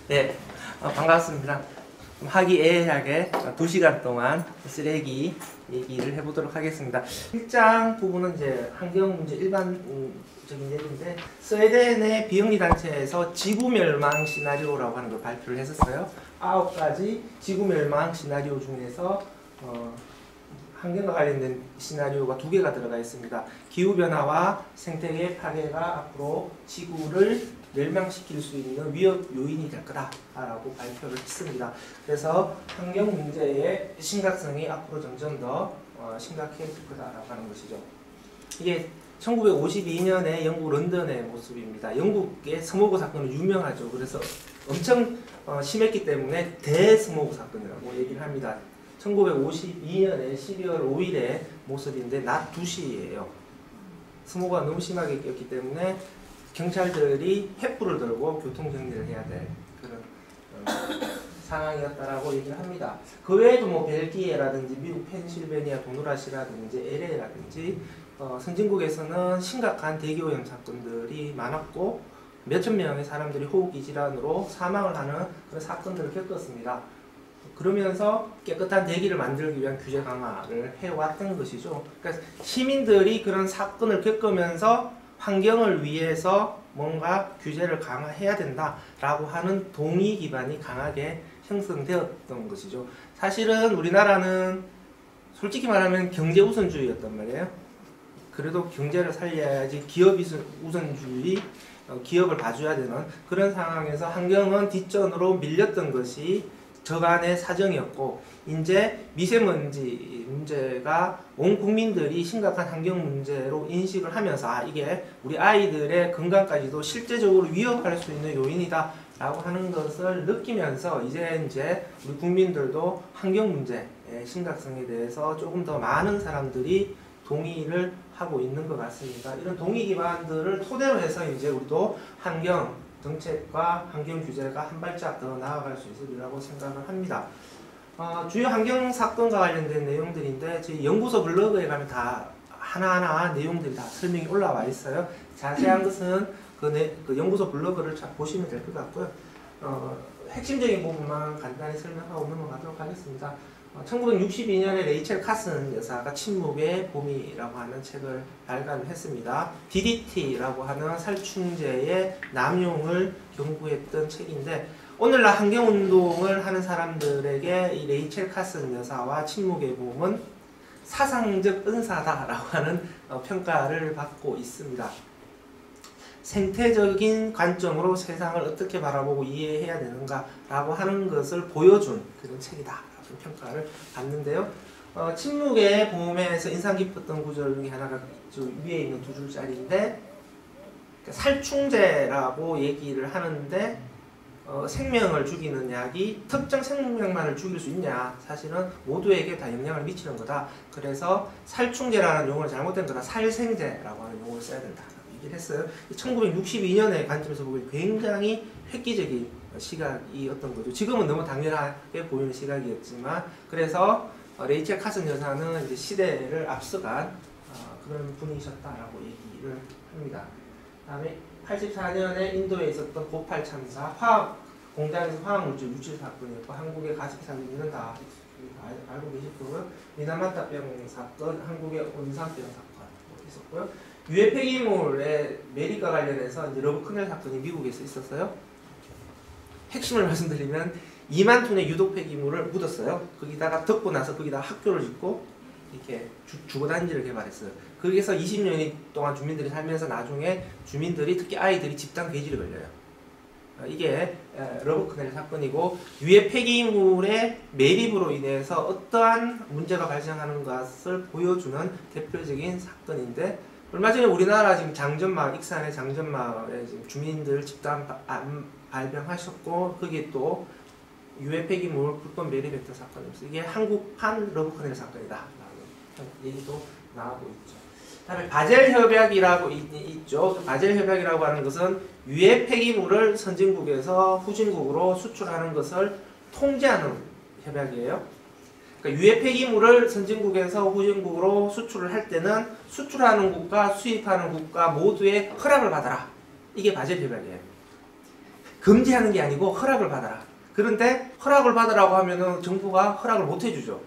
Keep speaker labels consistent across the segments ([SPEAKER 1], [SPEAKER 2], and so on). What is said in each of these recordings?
[SPEAKER 1] 네, 반갑습니다. 화기애애하게 2시간 동안 쓰레기 얘기를 해보도록 하겠습니다. 1장 부분은 이제 환경 문제 일반적인 얘기인데, 스웨덴의 비영리 단체에서 지구 멸망 시나리오라고 하는 걸 발표를 했었어요. 9가지 지구 멸망 시나리오 중에서 환경과 관련된 시나리오가 2개가 들어가 있습니다. 기후변화와 생태계 파괴가 앞으로 지구를 멸망시킬 수 있는 위협 요인이 될 거다라고 발표를 했습니다. 그래서 환경 문제의 심각성이 앞으로 점점 더 심각해질 거다라고 하는 것이죠. 이게 1952년에 영국 런던의 모습입니다. 영국의 스모그 사건은 유명하죠. 그래서 엄청 심했기 때문에 대스모그 사건이라고 얘기를 합니다. 1952년에 12월 5일의 모습인데 낮 2시예요. 스모그가 너무 심하게 꼈기 때문에 경찰들이 횃불을 들고 교통정리를 해야 될 그런 상황이었다라고 얘기를 합니다. 그 외에도 뭐 벨기에라든지 미국 펜실베니아 도누라시라든지 LA라든지 선진국에서는 심각한 대기오염 사건들이 많았고 몇천 명의 사람들이 호흡기 질환으로 사망을 하는 그런 사건들을 겪었습니다. 그러면서 깨끗한 대기를 만들기 위한 규제 강화를 해왔던 것이죠. 그러니까 시민들이 그런 사건을 겪으면서 환경을 위해서 뭔가 규제를 강화해야 된다라고 하는 동의 기반이 강하게 형성되었던 것이죠. 사실은 우리나라는 솔직히 말하면 경제 우선주의였단 말이에요. 그래도 경제를 살려야지 기업 우선주의, 기업을 봐줘야 되는 그런 상황에서 환경은 뒷전으로 밀렸던 것이 저간의 사정이었고, 이제 미세먼지 문제가 온 국민들이 심각한 환경 문제로 인식을 하면서 이게 우리 아이들의 건강까지도 실제적으로 위협할 수 있는 요인이다 라고 하는 것을 느끼면서 이제 우리 국민들도 환경 문제의 심각성에 대해서 조금 더 많은 사람들이 동의를 하고 있는 것 같습니다. 이런 동의 기반들을 토대로 해서 이제 우리도 환경 정책과 환경 규제가 한 발짝 더 나아갈 수 있으리라고 생각을 합니다. 주요 환경 사건과 관련된 내용들인데 저희 연구소 블로그에 가면 다 하나하나 내용들이 다 설명이 올라와 있어요. 자세한 것은 그 연구소 블로그를 보시면 될 것 같고요. 핵심적인 부분만 간단히 설명하고 넘어가도록 하겠습니다. 1962년에 레이첼 카슨 여사가 침묵의 봄이라고 하는 책을 발간을 했습니다. DDT라고 하는 살충제의 남용을 연구했던 책인데, 오늘날 환경운동을 하는 사람들에게 이 레이첼 카슨 여사와 침묵의 봄은 사상적 은사다라고 하는 평가를 받고 있습니다. 생태적인 관점으로 세상을 어떻게 바라보고 이해해야 되는가라고 하는 것을 보여준 그런 책이다. 평가를 받는데요. 침묵의 봄에서 인상 깊었던 구절 중에 하나가 위에 있는 2줄짜리인데, 살충제라고 얘기를 하는데 생명을 죽이는 약이 특정 생명만을 죽일 수 있냐, 사실은 모두에게 다 영향을 미치는 거다. 그래서 살충제라는 용어를 잘못된 거다, 살생제라고 하는 용어를 써야 된다 얘기를 했어요. 1962년의 관점에서 보면 굉장히 획기적인 시각이었던 거죠. 지금은 너무 당연하게 보이는 시각이었지만, 그래서 레이첼 카슨 여사는 이제 시대를 앞서간 그런 분이셨다라고 얘기를 합니다. 다음에 84년에 인도에 있었던 보팔 참사, 화학 공장에서 화학물질 유출 사건이었고, 한국의 가습살균은 다 알고 계실 거고요. 미나마타병 사건, 한국의 온산병 사건 있었고요. 유해 폐기물의 매립과 관련해서 이제 러브커넬 사건이 미국에서 있었어요. 핵심을 말씀드리면 2만 톤의 유독 폐기물을 묻었어요. 거기다가 덮고 나서 거기다 학교를 짓고 이렇게 주거단지를 개발했어요. 거기에서 20년 동안 주민들이 살면서 나중에 주민들이, 특히 아이들이 집단 괴질에 걸려요. 이게 러브커넬 사건이고, 유해 폐기물의 매립으로 인해서 어떠한 문제가 발생하는 것을 보여주는 대표적인 사건인데, 얼마 전에 우리나라 지금 장전마을, 익산의 장전마을에 지금 주민들 집단 발병하셨고, 거기에 또 유해 폐기물 불법 매립했던 사건이었어요. 이게 한국판 러브커넬 사건이다 라는 얘기도 나오고 있죠. 다음에 바젤 협약이라고 있죠. 바젤 협약이라고 하는 것은 유해 폐기물을 선진국에서 후진국으로 수출하는 것을 통제하는 협약이에요. 그러니까 유해 폐기물을 선진국에서 후진국으로 수출을 할 때는 수출하는 국가, 수입하는 국가 모두의 허락을 받아라. 이게 바젤 협약이에요. 금지하는 게 아니고 허락을 받아라. 그런데 허락을 받으라고 하면은 정부가 허락을 못 해주죠.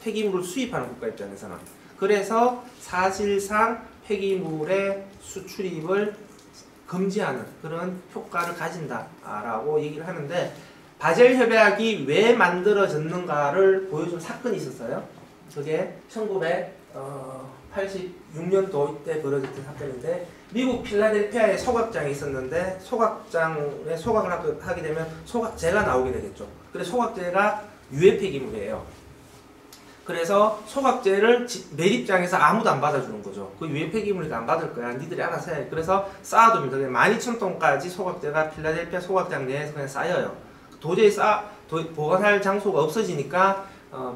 [SPEAKER 1] 폐기물을 수입하는 국가 입장에서는. 그래서 사실상 폐기물의 수출입을 금지하는 그런 효과를 가진다라고 얘기를 하는데, 바젤 협약이 왜 만들어졌는가를 보여준 사건이 있었어요. 그게 1986년도 이때 벌어졌던 사건인데, 미국 필라델피아에 소각장이 있었는데, 소각장에 소각을 하게 되면 소각제가 나오게 되겠죠. 그래서 소각제가 유해 폐기물이에요. 그래서 소각제를 매립장에서 아무도 안 받아주는 거죠. 그 유해 폐기물이니까 안 받을 거야. 니들이 알아서 해. 그래서 쌓아둡니다. 12,000톤까지 소각제가 필라델피아 소각장 내에서 그냥 쌓여요. 도저히 보관할 장소가 없어지니까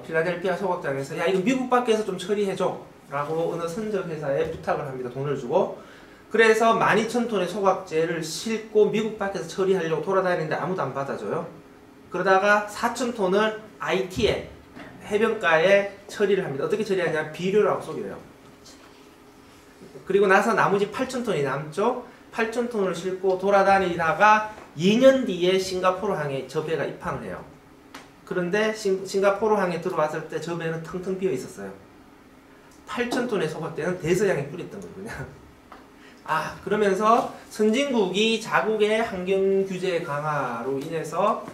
[SPEAKER 1] 필라델피아 소각장에서 야, 이거 미국 밖에서 좀 처리해줘 라고 어느 선적 회사에 부탁을 합니다. 돈을 주고. 그래서 12,000톤의 소각제를 싣고 미국 밖에서 처리하려고 돌아다니는데 아무도 안 받아줘요. 그러다가 4,000톤을 IT에 해변가에 처리를 합니다. 어떻게 처리하냐? 비료라고 속여요. 그리고 나서 나머지 8,000톤이 남죠. 8,000톤을 싣고 돌아다니다가 2년 뒤에 싱가포르항에 저 배가 입항을 해요. 그런데 싱가포르항에 들어왔을 때 저 배는 텅텅 비어 있었어요. 8,000톤의 소각제는 대서양에 뿌렸던 거군요. 그러면서 선진국이 자국의 환경 규제 강화로 인해서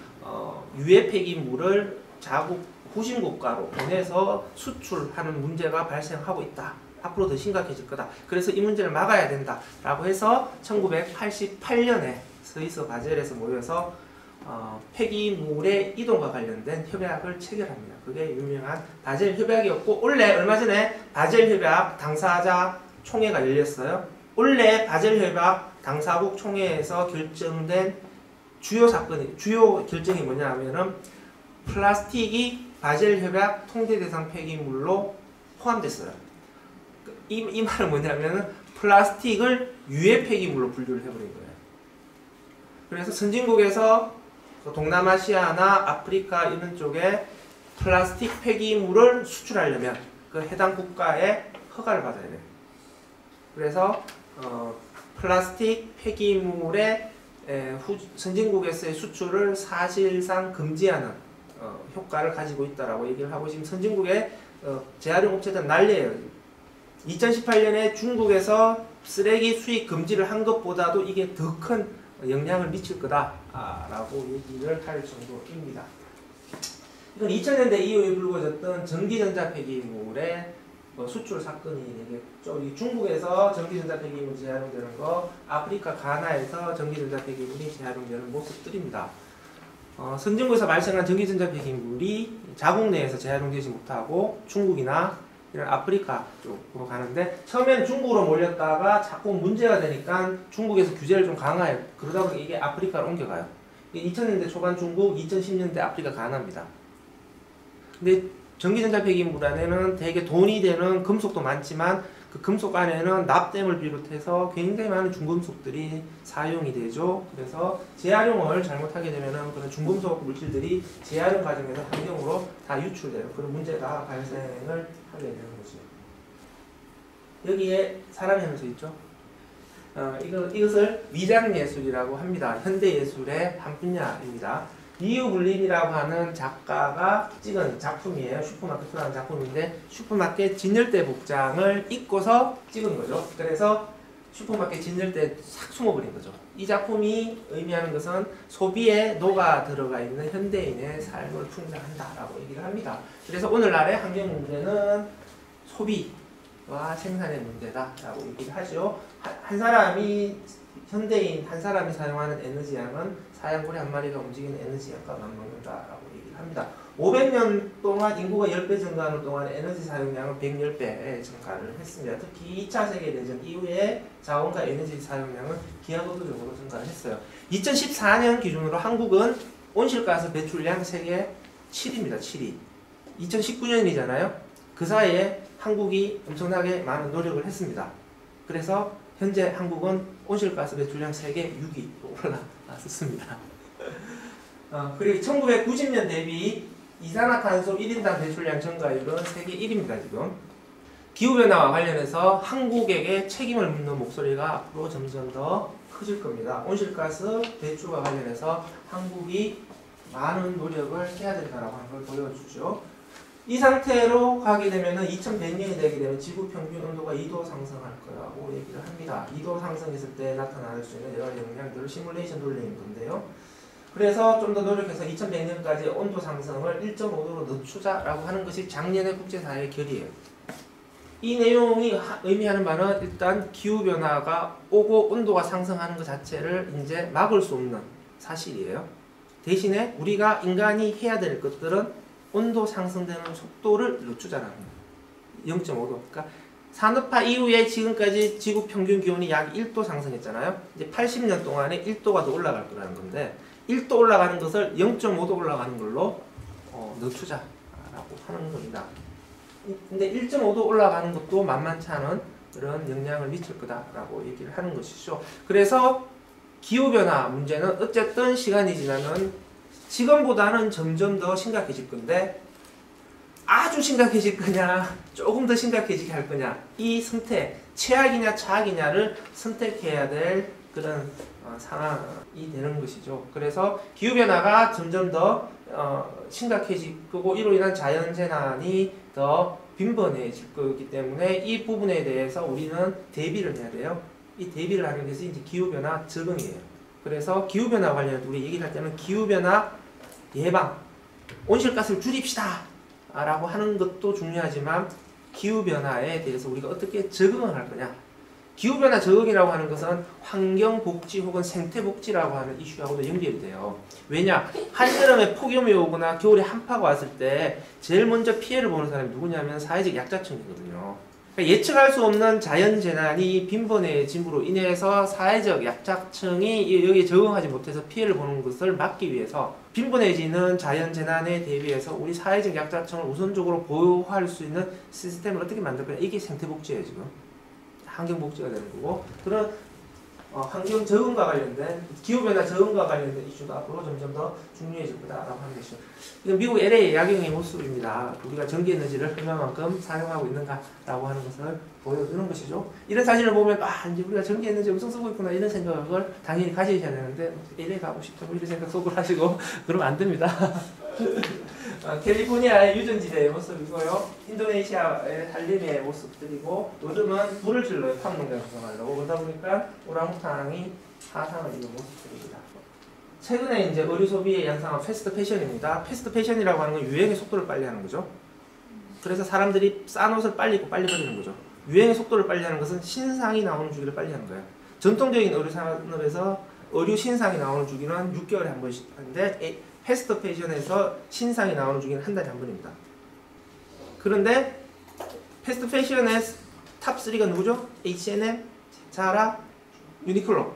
[SPEAKER 1] 유해 폐기물을 자국 후진국가로 보내서 수출하는 문제가 발생하고 있다. 앞으로 더 심각해질 거다. 그래서 이 문제를 막아야 된다. 라고 해서 1988년에 스위스 바젤에서 모여서 폐기물의 이동과 관련된 협약을 체결합니다. 그게 유명한 바젤 협약이었고, 원래 얼마 전에 바젤 협약 당사자 총회가 열렸어요. 원래 바젤 협약 당사국 총회에서 결정된 주요 결정이 뭐냐 하면은 플라스틱이 바젤 협약 통제 대상 폐기물로 포함됐어요. 이 말은 뭐냐면은 플라스틱을 유해 폐기물로 분류를 해버린 거예요. 그래서 선진국에서 동남아시아나 아프리카 이런 쪽에 플라스틱 폐기물을 수출하려면 그 해당 국가의 허가를 받아야 돼요. 그래서 플라스틱 폐기물의 선진국에서의 수출을 사실상 금지하는 효과를 가지고 있다라고 얘기를 하고, 지금 선진국의 재활용 업체들은 난리예요. 2018년에 중국에서 쓰레기 수입 금지를 한 것보다도 이게 더 큰 영향을 미칠 거다라고 얘기를 할 정도입니다. 이건 2000년대 이후에 불거졌던 전기전자 폐기물의 수출 사건이 되겠죠. 중국에서 전기전자 폐기물이 재활용되는 거, 아프리카 가나에서 전기전자 폐기물이 재활용되는 모습들입니다. 선진국에서 발생한 전기전자 폐기물이 자국 내에서 재활용되지 못하고 중국이나 이런 아프리카 쪽으로 가는데, 처음에는 중국으로 몰렸다가 자꾸 문제가 되니까 중국에서 규제를 좀 강화해요. 그러다 보니 이게 아프리카로 옮겨가요. 2000년대 초반 중국, 2010년대 아프리카 가나입니다. 근데 전기전자 폐기물 안에는 되게 돈이 되는 금속도 많지만, 그 금속 안에는 납땜을 비롯해서 굉장히 많은 중금속들이 사용이 되죠. 그래서 재활용을 잘못하게 되면 그런 중금속 물질들이 재활용 과정에서 환경으로 다 유출돼요. 그런 문제가 발생을 하게 되는 거죠. 여기에 사람의 현수 있죠. 이것을 위장예술이라고 합니다. 현대예술의 한 분야입니다. 리우 블린이라고 하는 작가가 찍은 작품이에요. 슈퍼마켓이라는 작품인데, 슈퍼마켓 진열대 복장을 입고서 찍은 거죠. 그래서 슈퍼마켓 진열대에 싹 숨어버린 거죠. 이 작품이 의미하는 것은 소비에 녹아 들어가 있는 현대인의 삶을 풍자한다라고 얘기를 합니다. 그래서 오늘날의 환경 문제는 소비와 생산의 문제다라고 얘기를 하죠. 현대인 한 사람이 사용하는 에너지양은 사양고래 한 마리가 움직이는 에너지양과 맞먹는다라고 얘기를 합니다. 500년 동안 인구가 10배 증가하는 동안 에너지 사용량은 110배 증가를 했습니다. 특히 2차 세계대전 이후에 자원과 에너지 사용량은 기하급수적으로 증가를 했어요. 2014년 기준으로 한국은 온실가스 배출량 세계 7위입니다. 7위. 2019년이잖아요. 그 사이에 한국이 엄청나게 많은 노력을 했습니다. 그래서 현재 한국은 온실가스 배출량 세계 6위로 올라왔습니다. 그리고 1990년 대비 이산화탄소 1인당 배출량 증가율은 세계 1위입니다. 지금. 기후변화와 관련해서 한국에게 책임을 묻는 목소리가 앞으로 점점 더 커질 겁니다. 온실가스 배출과 관련해서 한국이 많은 노력을 해야 된다라고 하는 걸 보여주죠. 이 상태로 가게 되면은 2100년이 되게 되면 지구 평균 온도가 2도 상승할 거라고 얘기를 합니다. 2도 상승했을 때 나타날 수 있는 여러 영향들을 시뮬레이션 돌리는 건데요. 그래서 좀 더 노력해서 2100년까지 온도 상승을 1.5도로 늦추자라고 하는 것이 작년의 국제사회의 결의예요. 이 내용이 의미하는 바는 일단 기후변화가 오고 온도가 상승하는 것 자체를 이제 막을 수 없는 사실이에요. 대신에 우리가 인간이 해야 될 것들은 온도 상승되는 속도를 늦추자라는 거예요. 0.5도. 그러니까 산업화 이후에 지금까지 지구 평균 기온이 약 1도 상승했잖아요. 이제 80년 동안에 1도가 더 올라갈 거라는 건데 1도 올라가는 것을 0.5도 올라가는 걸로 늦추자라고 하는 겁니다. 근데 1.5도 올라가는 것도 만만치 않은 그런 영향을 미칠 거다라고 얘기를 하는 것이죠. 그래서 기후변화 문제는 어쨌든 시간이 지나면 지금보다는 점점 더 심각해질 건데 아주 심각해질 거냐 조금 더 심각해지게 할 거냐 이 선택 최악이냐 차악이냐를 선택해야 될 그런 상황이 되는 것이죠. 그래서 기후변화가 점점 더 심각해질 거고 이로 인한 자연재난이 더 빈번해질 거기 때문에 이 부분에 대해서 우리는 대비를 해야 돼요. 이 대비를 하는 것이 이제 기후변화 적응이에요. 그래서 기후변화 관련해서 우리 얘기를 할 때는 기후변화 예방, 온실가스를 줄입시다 라고 하는 것도 중요하지만 기후변화에 대해서 우리가 어떻게 적응을 할 거냐. 기후변화 적응이라고 하는 것은 환경복지 혹은 생태복지라고 하는 이슈하고도 연결이 돼요. 왜냐? 한여름에 폭염이 오거나 겨울에 한파가 왔을 때 제일 먼저 피해를 보는 사람이 누구냐면 사회적 약자층이거든요. 그러니까 예측할 수 없는 자연재난이 빈번해짐으로 인해서 사회적 약자층이 여기에 적응하지 못해서 피해를 보는 것을 막기 위해서 빈번해지는 자연재난에 대비해서 우리 사회적 약자층을 우선적으로 보호할 수 있는 시스템을 어떻게 만들 거냐. 이게 생태복지예요, 지금. 환경복지가 되는 거고. 그런 환경 적응과 관련된, 기후변화 적응과 관련된 이슈가 앞으로 점점 더 중요해질 거다라고 하는 것이죠. 이건 미국 LA 야경의 모습입니다. 우리가 전기에너지를 얼마만큼 사용하고 있는가라고 하는 것을 보여주는 것이죠. 이런 사진을 보면 이제 우리가 전기에너지 엄청 쓰고 있구나 이런 생각을 당연히 가지셔야 되는데 LA 가고 싶다 이런 생각 속으로 하시고 그러면 안 됩니다. 캘리포니아의 유전지대의 모습이고요. 인도네시아의 산림의 모습들이고 요즘은 불을 질러요. 팜농장 구성하려고. 그러다 보니까 오랑우탕이 하상을 입은 모습들입니다. 최근에 이제 의류 소비의 양상은 패스트 패션입니다. 패스트 패션이라고 하는 건 유행의 속도를 빨리 하는 거죠. 그래서 사람들이 싼 옷을 빨리 입고 빨리 버리는 거죠. 유행의 속도를 빨리 하는 것은 신상이 나오는 주기를 빨리 하는 거예요. 전통적인 의류 산업에서 의류 신상이 나오는 주기는 6개월에 한 번씩 하는데 패스트 패션에서 신상이 나오는 주기는 한 달에 한 번입니다. 그런데 패스트 패션의 탑 3가 누구죠? H&M, 자라, 유니클로.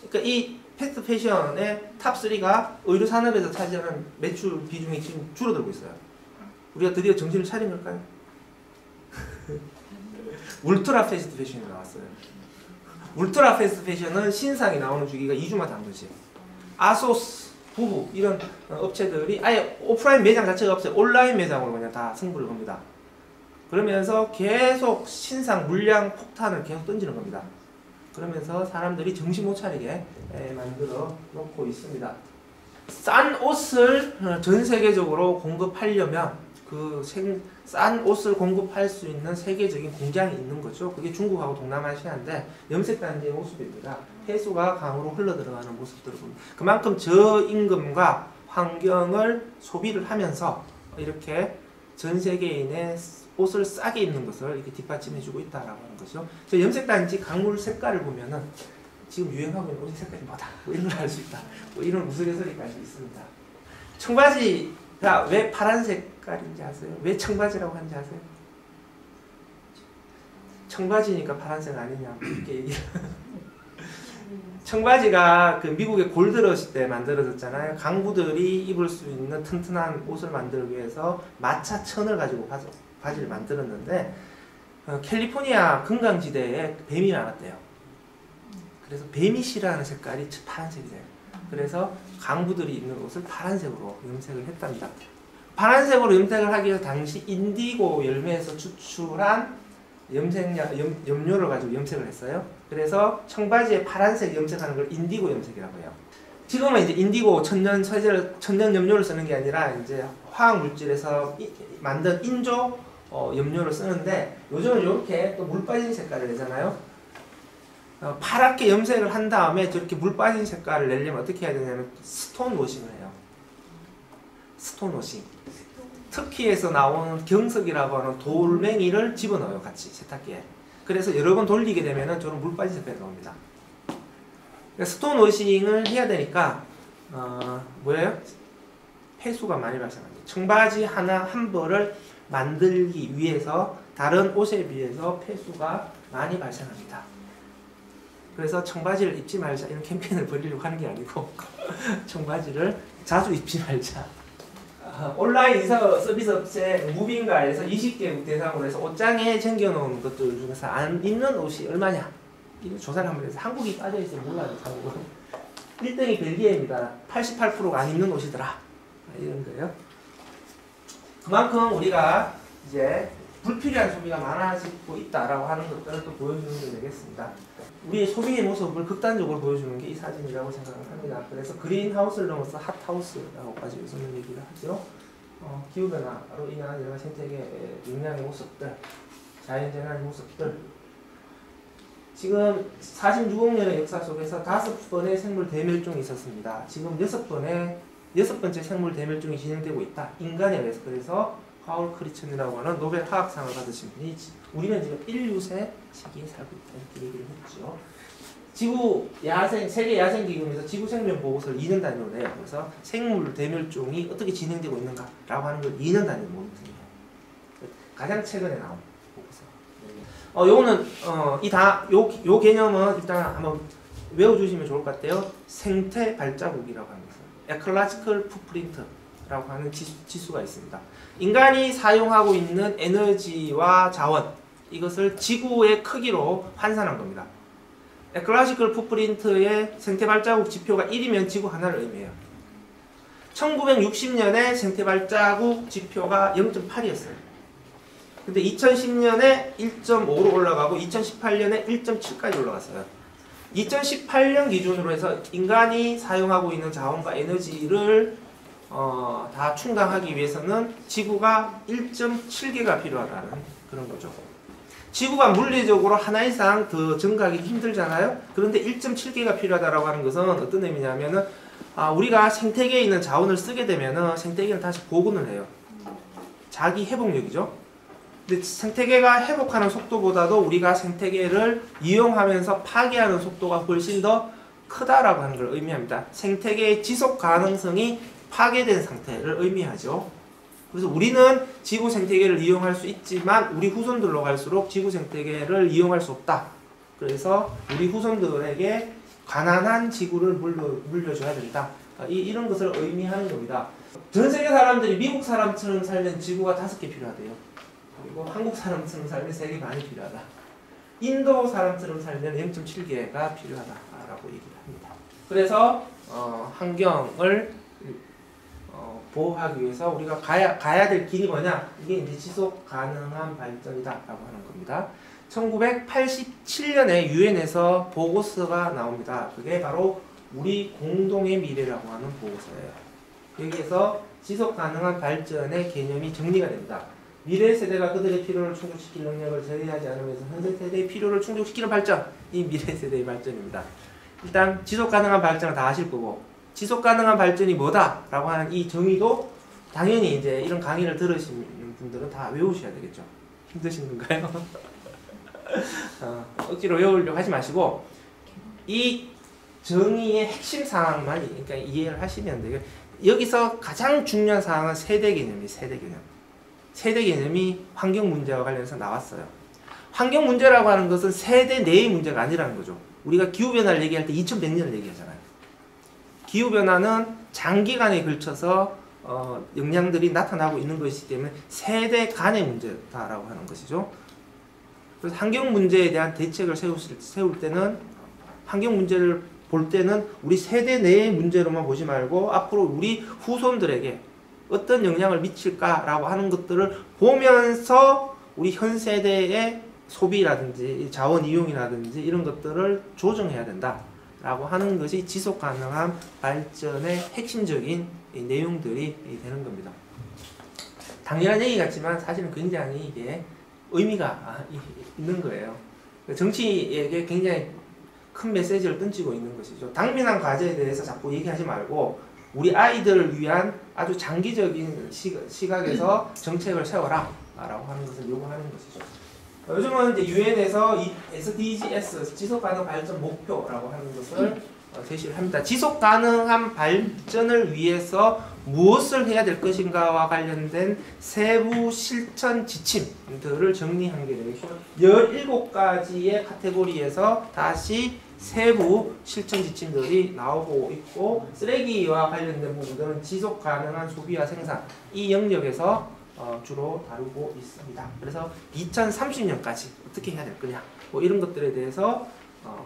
[SPEAKER 1] 그러니까 이 패스트 패션의 탑 3가 의류 산업에서 차지하는 매출 비중이 지금 줄어들고 있어요. 우리가 드디어 정신을 차린 걸까요? 울트라 패스트 패션이 나왔어요. 울트라 패스트 패션은 신상이 나오는 주기가 2주마다 한 번씩. 아소스, 부부 이런 업체들이 아예 오프라인 매장 자체가 없어요. 온라인 매장으로 그냥 다 승부를 겁니다. 그러면서 계속 신상 물량 폭탄을 계속 던지는 겁니다. 그러면서 사람들이 정신 못 차리게 만들어 놓고 있습니다. 싼 옷을 전 세계적으로 공급하려면 싼 옷을 공급할 수 있는 세계적인 공장이 있는 거죠. 그게 중국하고 동남아시아인데 염색단지의 모습입니다. 폐수가 강으로 흘러들어가는 모습들을 봅니다. 그만큼 저임금과 환경을 소비를 하면서 이렇게 전 세계인의 옷을 싸게 입는 것을 이렇게 뒷받침해주고 있다라고 하는 거죠. 저 염색단지 강물 색깔을 보면은 지금 유행하고 있는 옷의 색깔이 뭐다. 뭐 이런 걸 알 수 있다. 뭐 이런 우스갯소리까지 있습니다. 청바지가 왜 파란 색깔인지 아세요? 왜 청바지라고 하는지 아세요? 청바지니까 파란색 아니냐 이렇게 얘기해요. 청바지가 그 미국의 골드러시 때 만들어졌잖아요. 강부들이 입을 수 있는 튼튼한 옷을 만들기 위해서 마차 천을 가지고 바지를 만들었는데 캘리포니아 금강지대에 뱀이 많았대요. 그래서 뱀이 싫어하는 색깔이 파란색이 돼요. 그래서 강부들이 입는 옷을 파란색으로 염색을 했답니다. 파란색으로 염색을 하기 위해서 당시 인디고 열매에서 추출한 염료를 가지고 염색을 했어요. 그래서 청바지에 파란색 염색하는 걸 인디고 염색이라고 해요. 지금은 이제 인디고 천연 소재를, 천연 염료를 쓰는 게 아니라 이제 화학 물질에서 만든 인조 염료를 쓰는데, 요즘은 이렇게 또 물 빠진 색깔을 내잖아요. 파랗게 염색을 한 다음에 저렇게 물 빠진 색깔을 내려면 어떻게 해야 되냐면 스톤 워싱을 해요. 스톤 워싱. 터키에서 나오는 경석이라고 하는 돌멩이를 집어넣어요, 같이 세탁기에. 그래서 여러 번 돌리게 되면은 저런 물 빠진 색깔이 나옵니다. 스톤 워싱을 해야 되니까 뭐예요? 폐수가 많이 발생합니다. 청바지 하나 한 벌을 만들기 위해서 다른 옷에 비해서 폐수가 많이 발생합니다. 그래서 청바지를 입지 말자 이런 캠페인을 벌이려고 하는 게 아니고 청바지를 자주 입지 말자. 온라인 인사 서비스 업체 무빙가에서 20개국 대상으로 해서 옷장에 쟁겨놓은 것들 중에서 안 입는 옷이 얼마냐? 이거 조사를 한번 해서 한국이 빠져있으면 몰라요. 한국은 1등이 벨기에입니다. 88%가 안 입는 옷이더라. 이런 거예요. 그만큼 우리가 이제 불필요한 소비가 많아지고 있다라고 하는 것들을 또 보여주는 게 되겠습니다. 우리의 소비의 모습을 극단적으로 보여주는 게 이 사진이라고 생각을 합니다. 그래서 그린하우스를 넘어서 핫하우스라고까지 요즘은 얘기를 하죠. 기후변화로 인한 여러 생태계 영향의 모습들, 자연재난의 모습들. 지금 46억 년의 역사 속에서 5번의 생물 대멸종이 있었습니다. 지금 6번째 생물 대멸종이 진행되고 있다. 인간에 의해서. 그래서 파울 크리천이라고 하는 노벨 화학상을 받으신 분이 우리는 지금 인류세 시기에 살고 있다 이렇게 얘기를 했죠. 세계 야생기금에서 지구생명 보고서를 2년 단위로 내요. 그래서 생물 대멸종이 어떻게 진행되고 있는가라고 하는 걸 2년 단위로 모니터링해요. 가장 최근에 나온 보고서. 요거는 요 개념은 일단 한번 외워주시면 좋을 것 같아요. 생태 발자국이라고 합니다. 에컬로지컬 풋프린트라고 하는 지수가 있습니다. 인간이 사용하고 있는 에너지와 자원, 이것을 지구의 크기로 환산한 겁니다. 에컬로지컬 풋프린트의 생태 발자국 지표가 1이면 지구 하나를 의미해요. 1960년에 생태 발자국 지표가 0.8이었어요. 근데 2010년에 1.5로 올라가고 2018년에 1.7까지 올라갔어요. 2018년 기준으로 해서 인간이 사용하고 있는 자원과 에너지를 다 충당하기 위해서는 지구가 1.7개가 필요하다는 그런 거죠. 지구가 물리적으로 하나 이상 더 증가하기 힘들잖아요. 그런데 1.7개가 필요하다라고 하는 것은 어떤 의미냐면은 우리가 생태계에 있는 자원을 쓰게 되면은 생태계는 다시 복원을 해요. 자기 회복력이죠. 근데 생태계가 회복하는 속도보다도 우리가 생태계를 이용하면서 파괴하는 속도가 훨씬 더 크다라고 하는 걸 의미합니다. 생태계의 지속 가능성이 파괴된 상태를 의미하죠. 그래서 우리는 지구 생태계를 이용할 수 있지만 우리 후손들로 갈수록 지구 생태계를 이용할 수 없다. 그래서 우리 후손들에게 가난한 지구를 물려줘야 된다. 이런 것을 의미하는 겁니다. 전 세계 사람들이 미국 사람처럼 살면 지구가 5개 필요하대요. 그리고 한국 사람처럼 살면 3개 반이 필요하다. 인도 사람처럼 살면 0.7개가 필요하다라고 얘기를 합니다. 그래서 환경을 보호하기 위해서 우리가 가야 될 길이 뭐냐? 이게 이제 지속 가능한 발전이다라고 하는 겁니다. 1987년에 유엔에서 보고서가 나옵니다. 그게 바로 우리 공동의 미래라고 하는 보고서예요. 여기에서 지속 가능한 발전의 개념이 정리가 됩니다. 미래 세대가 그들의 필요를 충족시킬 능력을 제외하지 않으면서 현재 세대의 필요를 충족시키는 발전, 이 미래 세대의 발전입니다. 일단 지속 가능한 발전은 다 아실 거고, 지속 가능한 발전이 뭐다라고 하는 이 정의도 당연히 이제 이런 강의를 들으시는 분들은 다 외우셔야 되겠죠. 힘드신 건가요? 억지로 외우려고 하지 마시고 이 정의의 핵심 사항만 그러니까 이해를 하시면 돼요. 여기서 가장 중요한 사항은 세대 개념이에요. 세대 개념. 세대 개념이 환경 문제와 관련해서 나왔어요. 환경 문제라고 하는 것은 세대 내의 문제가 아니라는 거죠. 우리가 기후변화를 얘기할 때 2100년을 얘기하잖아요. 기후변화는 장기간에 걸쳐서 영향들이 나타나고 있는 것이기 때문에 세대 간의 문제다라고 하는 것이죠. 그래서 환경 문제에 대한 대책을 세울 때는 환경 문제를 볼 때는 우리 세대 내의 문제로만 보지 말고 앞으로 우리 후손들에게 어떤 영향을 미칠까라고 하는 것들을 보면서 우리 현 세대의 소비라든지 자원 이용이라든지 이런 것들을 조정해야 된다라고 하는 것이 지속 가능한 발전의 핵심적인 내용들이 되는 겁니다. 당연한 얘기 같지만 사실은 굉장히 이게 의미가 있는 거예요. 정치에게 굉장히 큰 메시지를 던지고 있는 것이죠. 당면한 과제에 대해서 자꾸 얘기하지 말고 우리 아이들을 위한 아주 장기적인 시각에서 정책을 세워라 라고 하는 것을 요구하는 것이죠. 요즘은 이제 유엔에서 이 SDGs 지속가능 발전 목표라고 하는 것을 제시를 합니다. 지속가능한 발전을 위해서 무엇을 해야 될 것인가와 관련된 세부 실천 지침들을 정리한 게 되겠고 17가지의 카테고리에서 다시 세부 실천 지침들이 나오고 있고 쓰레기와 관련된 부분들은 지속가능한 소비와 생산 이 영역에서 주로 다루고 있습니다. 그래서 2030년까지 어떻게 해야 될 거냐 뭐 이런 것들에 대해서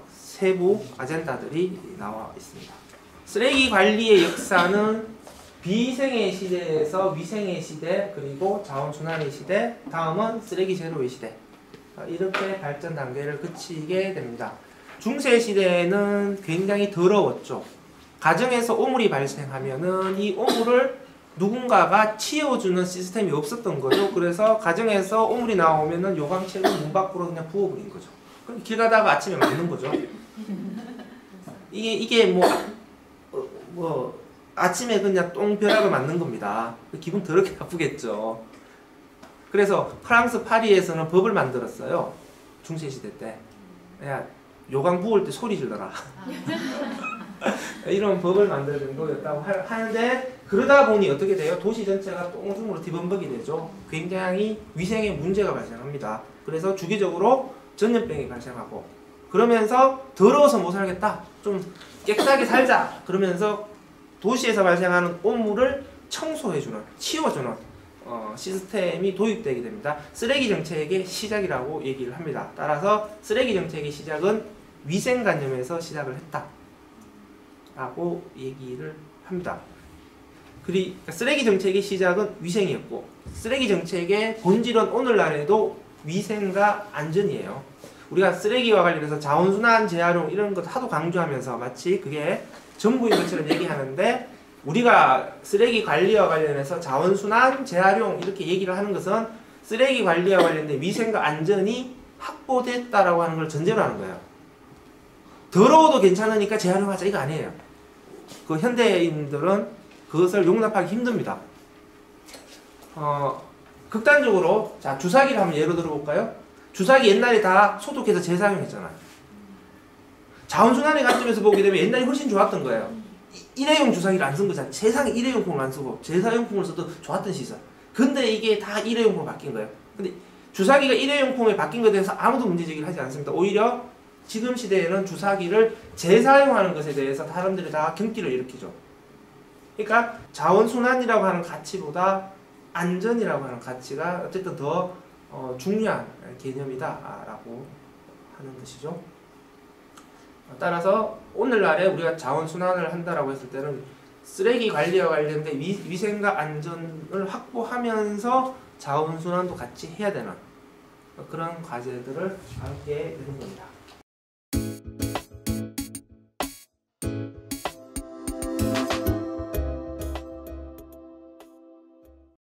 [SPEAKER 1] 세부 아젠다들이 나와 있습니다. 쓰레기 관리의 역사는 비생의 시대에서 위생의 시대 그리고 자원순환의 시대 다음은 쓰레기 제로의 시대 이렇게 발전 단계를 거치게 됩니다. 중세 시대에는 굉장히 더러웠죠. 가정에서 오물이 발생하면은 이 오물을 누군가가 치워주는 시스템이 없었던 거죠. 그래서 가정에서 오물이 나오면은 요강책을 문 밖으로 그냥 부어버린 거죠. 그럼 길 가다가 아침에 맞는 거죠. 이게 뭐 아침에 그냥 똥벼락을 맞는 겁니다. 기분 더럽게 나쁘겠죠. 그래서 프랑스 파리에서는 법을 만들었어요. 중세 시대 때. 야, 요강 부을 때 소리 질러라. 이런 법을 만드는 거였다고 하는데 그러다 보니 어떻게 돼요? 도시 전체가 똥오줌으로 뒤범벅이 되죠. 굉장히 위생에 문제가 발생합니다. 그래서 주기적으로 전염병이 발생하고 그러면서 더러워서 못 살겠다. 좀 깨끗하게 살자. 그러면서 도시에서 발생하는 오물을 청소해주는, 치워주는 시스템이 도입되게 됩니다. 쓰레기 정책의 시작이라고 얘기를 합니다. 따라서 쓰레기 정책의 시작은 위생관념에서 시작을 했다 라고 얘기를 합니다. 그러니까 쓰레기 정책의 시작은 위생이었고 쓰레기 정책의 본질은 오늘날에도 위생과 안전이에요. 우리가 쓰레기와 관련해서 자원순환, 재활용 이런 것 하도 강조하면서 마치 그게 전부인 것처럼 얘기하는데 우리가 쓰레기 관리와 관련해서 자원순환, 재활용 이렇게 얘기를 하는 것은 쓰레기 관리와 관련된 위생과 안전이 확보됐다라고 하는 걸 전제로 하는 거예요. 더러워도 괜찮으니까 재활용하자 이거 아니에요. 그 현대인들은 그것을 용납하기 힘듭니다. 극단적으로 자 주사기를 한번 예로 들어볼까요? 주사기 옛날에 다 소독해서 재사용했잖아요. 자원순환의 관점에서 보게 되면 옛날이 훨씬 좋았던 거예요. 일회용 주사기를 안 쓴 거잖아요. 세상에 일회용품을 안 쓰고 재사용품을 써도 좋았던 시절. 근데 이게 다 일회용품으로 바뀐 거예요. 근데 주사기가 일회용품에 바뀐 것에 대해서 아무도 문제제기를 하지 않습니다. 오히려 지금 시대에는 주사기를 재사용하는 것에 대해서 사람들이 다 경기를 일으키죠. 그러니까 자원순환이라고 하는 가치보다 안전이라고 하는 가치가 어쨌든 더 중요한 개념이다라고 하는 것이죠. 따라서 오늘날에 우리가 자원순환을 한다라고 했을 때는 쓰레기 관리와 관련된 위생과 안전을 확보하면서 자원순환도 같이 해야 되는 그런 과제들을 함께 되는 겁니다.